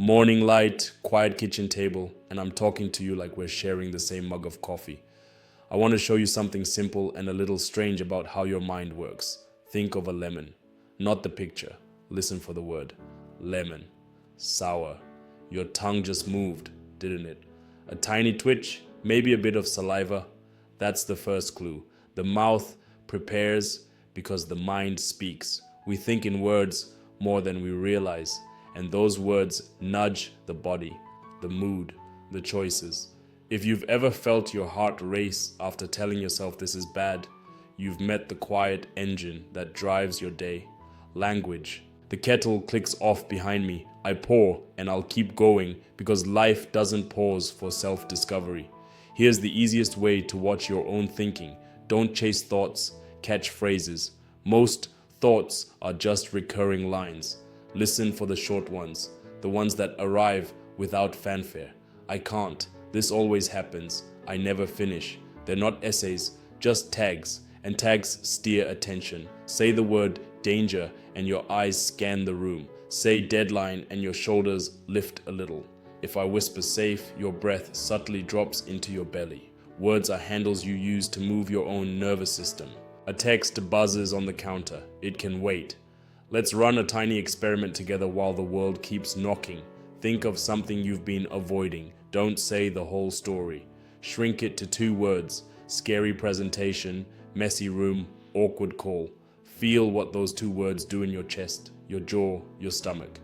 Morning light, quiet kitchen table, and I'm talking to you like we're sharing the same mug of coffee. I want to show you something simple and a little strange about how your mind works. Think of a lemon, not the picture. Listen for the word. Lemon. Sour. Your tongue just moved, didn't it? A tiny twitch, maybe a bit of saliva. That's the first clue. The mouth prepares because the mind speaks. We think in words more than we realize, and those words nudge the body, the mood, the choices. If you've ever felt your heart race after telling yourself this is bad, you've met the quiet engine that drives your day. Language. The kettle clicks off behind me. I pour and I'll keep going because life doesn't pause for self-discovery. Here's the easiest way to watch your own thinking. Don't chase thoughts, catch phrases. Most thoughts are just recurring lines. Listen for the short ones, the ones that arrive without fanfare. I can't. This always happens. I never finish. They're not essays, just tags, and tags steer attention. Say the word danger and your eyes scan the room. Say deadline and your shoulders lift a little. If I whisper safe, your breath subtly drops into your belly. Words are handles you use to move your own nervous system. A text buzzes on the counter. It can wait. Let's run a tiny experiment together while the world keeps knocking. Think of something you've been avoiding. Don't say the whole story. Shrink it to 2 words. Scary presentation, messy room, awkward call. Feel what those 2 words do in your chest, your jaw, your stomach.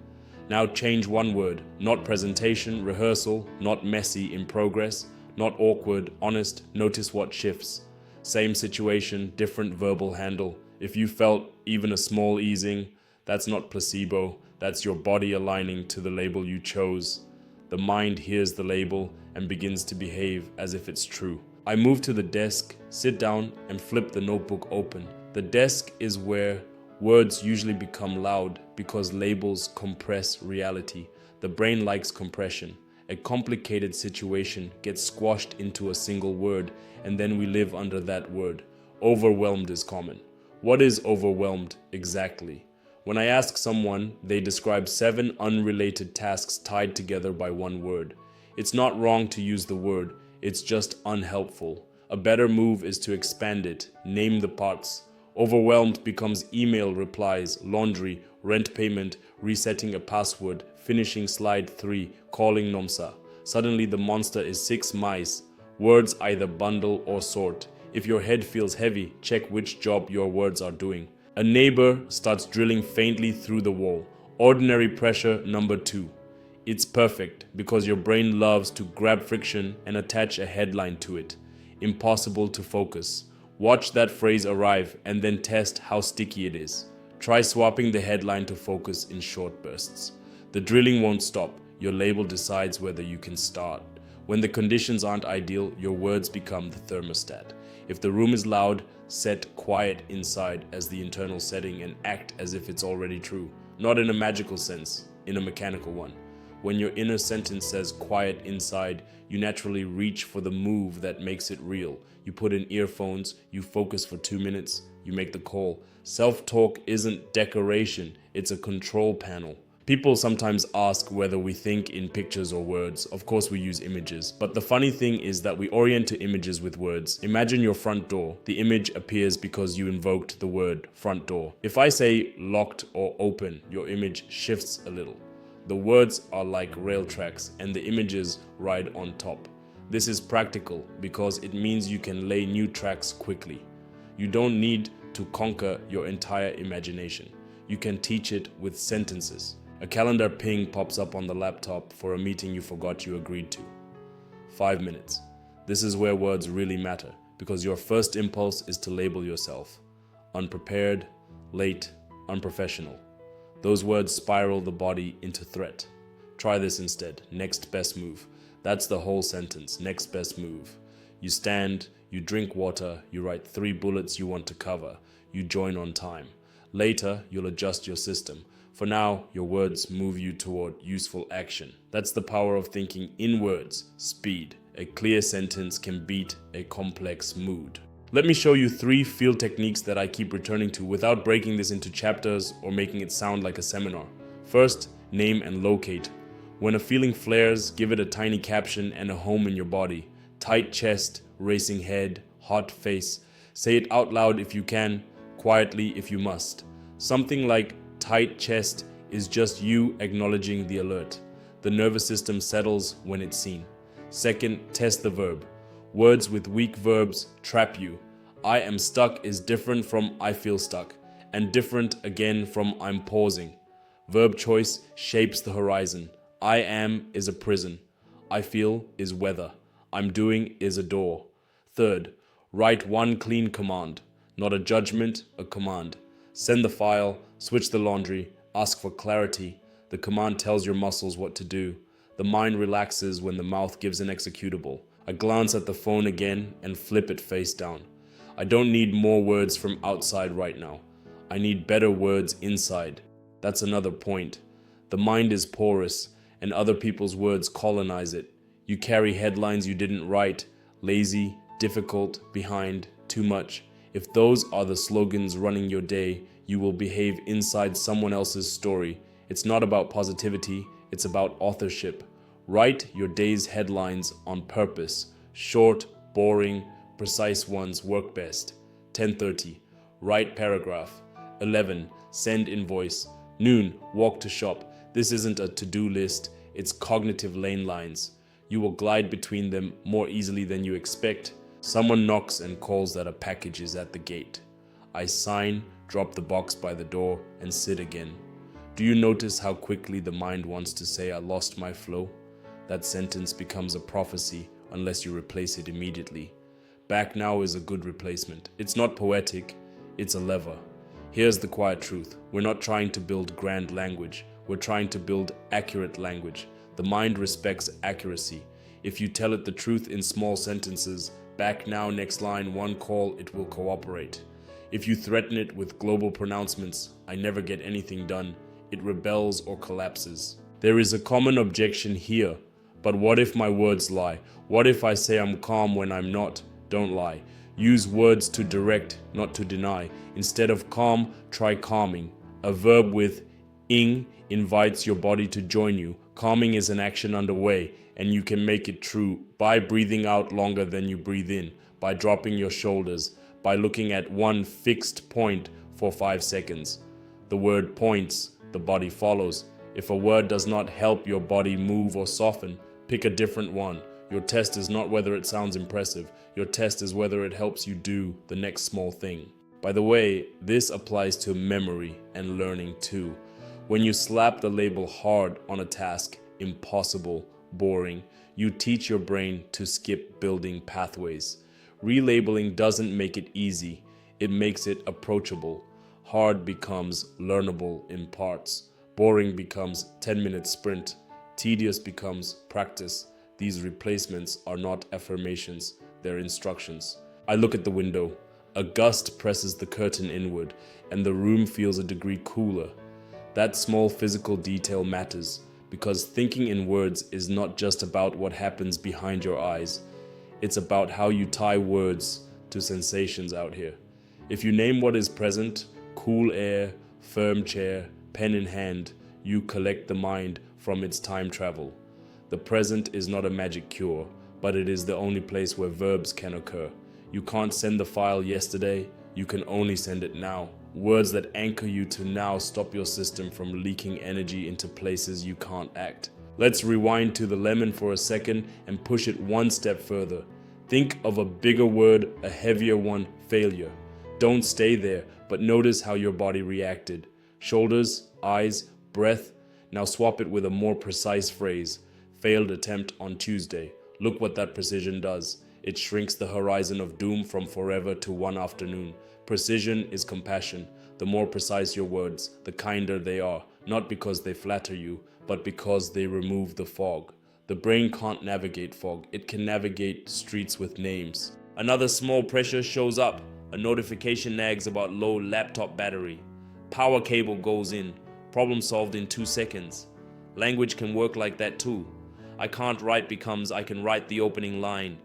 Now change 1 word. Not presentation, rehearsal, not messy, in progress, not awkward, honest. Notice what shifts. Same situation, different verbal handle. If you felt even a small easing, that's not placebo. That's your body aligning to the label you chose. The mind hears the label and begins to behave as if it's true. I move to the desk, sit down, and flip the notebook open. The desk is where words usually become loud because labels compress reality. The brain likes compression. A complicated situation gets squashed into a single word, and then we live under that word. Overwhelmed is common. What is overwhelmed exactly? When I ask someone, they describe 7 unrelated tasks tied together by 1 word. It's not wrong to use the word, it's just unhelpful. A better move is to expand it, name the parts. Overwhelmed becomes email replies, laundry, rent payment, resetting a password, finishing slide 3, calling Nomsa. Suddenly the monster is 6 mice. Words either bundle or sort. If your head feels heavy, check which job your words are doing. A neighbor starts drilling faintly through the wall. Ordinary pressure number 2. It's perfect because your brain loves to grab friction and attach a headline to it. Impossible to focus. Watch that phrase arrive and then test how sticky it is. Try swapping the headline to focus in short bursts. The drilling won't stop. Your label decides whether you can start. When the conditions aren't ideal, your words become the thermostat. If the room is loud, set quiet inside as the internal setting and act as if it's already true. Not in a magical sense, in a mechanical one. When your inner sentence says quiet inside, you naturally reach for the move that makes it real. You put in earphones, you focus for 2 minutes, you make the call. Self-talk isn't decoration, it's a control panel. People sometimes ask whether we think in pictures or words. Of course we use images, but the funny thing is that we orient to images with words. Imagine your front door. The image appears because you invoked the word front door. If I say locked or open, your image shifts a little. The words are like rail tracks and the images ride on top. This is practical because it means you can lay new tracks quickly. You don't need to conquer your entire imagination. You can teach it with sentences. A calendar ping pops up on the laptop for a meeting you forgot you agreed to. 5 minutes. This is where words really matter because your first impulse is to label yourself. Unprepared, late, unprofessional. Those words spiral the body into threat. Try this instead. Next best move. That's the whole sentence. Next best move. You stand, you drink water, you write 3 bullets you want to cover. You join on time. Later, you'll adjust your system. For now, your words move you toward useful action. That's the power of thinking in words. Speed. A clear sentence can beat a complex mood. Let me show you 3 field techniques that I keep returning to without breaking this into chapters or making it sound like a seminar. First, name and locate. When a feeling flares, give it a tiny caption and a home in your body. Tight chest, racing head, hot face. Say it out loud if you can, quietly if you must. Something like tight chest is just you acknowledging the alert. The nervous system settles when it's seen. Second, test the verb. Words with weak verbs trap you. I am stuck is different from I feel stuck, and different again from I'm pausing. Verb choice shapes the horizon. I am is a prison. I feel is weather. I'm doing is a door. Third, write one clean command. Not a judgment, a command. Send the file, switch the laundry, ask for clarity. The command tells your muscles what to do. The mind relaxes when the mouth gives an executable. I glance at the phone again and flip it face down. I don't need more words from outside right now. I need better words inside. That's another point. The mind is porous, and other people's words colonize it. You carry headlines you didn't write, lazy, difficult, behind, too much. If those are the slogans running your day, you will behave inside someone else's story. It's not about positivity, it's about authorship. Write your day's headlines on purpose. Short, boring, precise ones work best. 10:30, write paragraph. 11, send invoice. Noon, walk to shop. This isn't a to-do list, it's cognitive lane lines. You will glide between them more easily than you expect. Someone knocks and calls that a package is at the gate. I sign, drop the box by the door, and sit again. Do you notice how quickly the mind wants to say, I lost my flow? That sentence becomes a prophecy unless you replace it immediately. Back now is a good replacement. It's not poetic, it's a lever. Here's the quiet truth. We're not trying to build grand language. We're trying to build accurate language. The mind respects accuracy. If you tell it the truth in small sentences, back now, next line, one call, it will cooperate. If you threaten it with global pronouncements, I never get anything done, it rebels or collapses. There is a common objection here. But what if my words lie? What if I say I'm calm when I'm not? Don't lie. Use words to direct, not to deny. Instead of calm, try calming. A verb with ing invites your body to join you. Calming is an action underway, and you can make it true by breathing out longer than you breathe in, by dropping your shoulders, by looking at one fixed point for 5 seconds. The word points, the body follows. If a word does not help your body move or soften, pick a different one. Your test is not whether it sounds impressive. Your test is whether it helps you do the next small thing. By the way, this applies to memory and learning too. When you slap the label hard on a task, impossible, boring, you teach your brain to skip building pathways. Relabeling doesn't make it easy, it makes it approachable. Hard becomes learnable in parts. Boring becomes 10-minute sprint. Tedious becomes practice. These replacements are not affirmations, they're instructions. I look at the window. A gust presses the curtain inward, and the room feels a degree cooler. That small physical detail matters, because thinking in words is not just about what happens behind your eyes. It's about how you tie words to sensations out here. If you name what is present, cool air, firm chair, pen in hand, you collect the mind from its time travel. The present is not a magic cure, but it is the only place where verbs can occur. You can't send the file yesterday, you can only send it now. Words that anchor you to now stop your system from leaking energy into places you can't act. Let's rewind to the lemon for a second and push it one step further. Think of a bigger word, a heavier one, failure. Don't stay there, but notice how your body reacted. Shoulders, eyes, breath. Now swap it with a more precise phrase. Failed attempt on Tuesday. Look what that precision does. It shrinks the horizon of doom from forever to one afternoon. Precision is compassion. The more precise your words, the kinder they are, not because they flatter you, but because they remove the fog. The brain can't navigate fog, it can navigate streets with names. Another small pressure shows up. A notification nags about low laptop battery. Power cable goes in. Problem solved in 2 seconds. Language can work like that too. I can't write becomes I can write the opening line.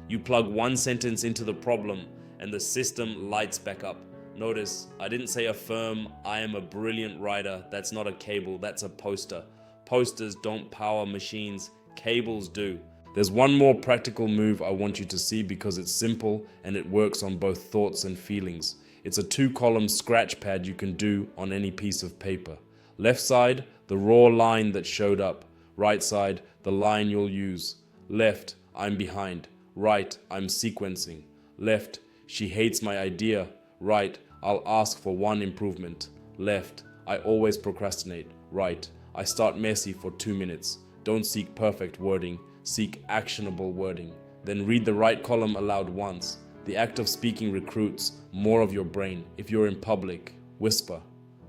You plug one sentence into the problem and the system lights back up. Notice, I didn't say affirm, I am a brilliant writer. That's not a cable, that's a poster. Posters don't power machines, cables do. There's one more practical move I want you to see because it's simple and it works on both thoughts and feelings. It's a 2-column scratch pad you can do on any piece of paper. Left side, the raw line that showed up. Right side, the line you'll use. Left, I'm behind. Right, I'm sequencing. Left, she hates my idea. Right, I'll ask for one improvement. Left, I always procrastinate. Right, I start messy for 2 minutes. Don't seek perfect wording, seek actionable wording. Then read the right column aloud once. The act of speaking recruits more of your brain. If you're in public, whisper.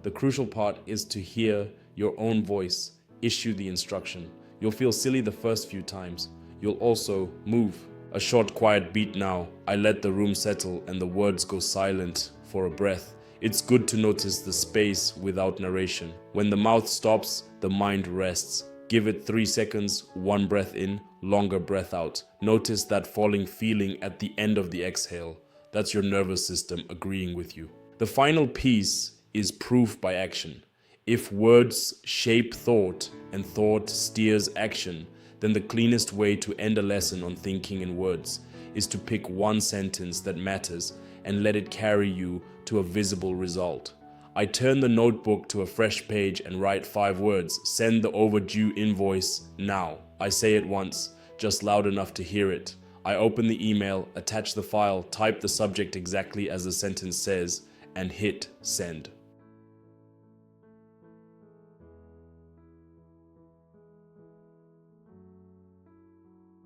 The crucial part is to hear your own voice issue the instruction. You'll feel silly the first few times. You'll also move. A short quiet beat now. I let the room settle and the words go silent for a breath. It's good to notice the space without narration. When the mouth stops, the mind rests. Give it 3 seconds, 1 breath in, longer breath out. Notice that falling feeling at the end of the exhale. That's your nervous system agreeing with you. The final piece is proof by action. If words shape thought and thought steers action, then the cleanest way to end a lesson on thinking in words is to pick one sentence that matters and let it carry you to a visible result. I turn the notebook to a fresh page and write 5 words. Send the overdue invoice now. I say it once, just loud enough to hear it. I open the email, attach the file, type the subject exactly as the sentence says, and hit send.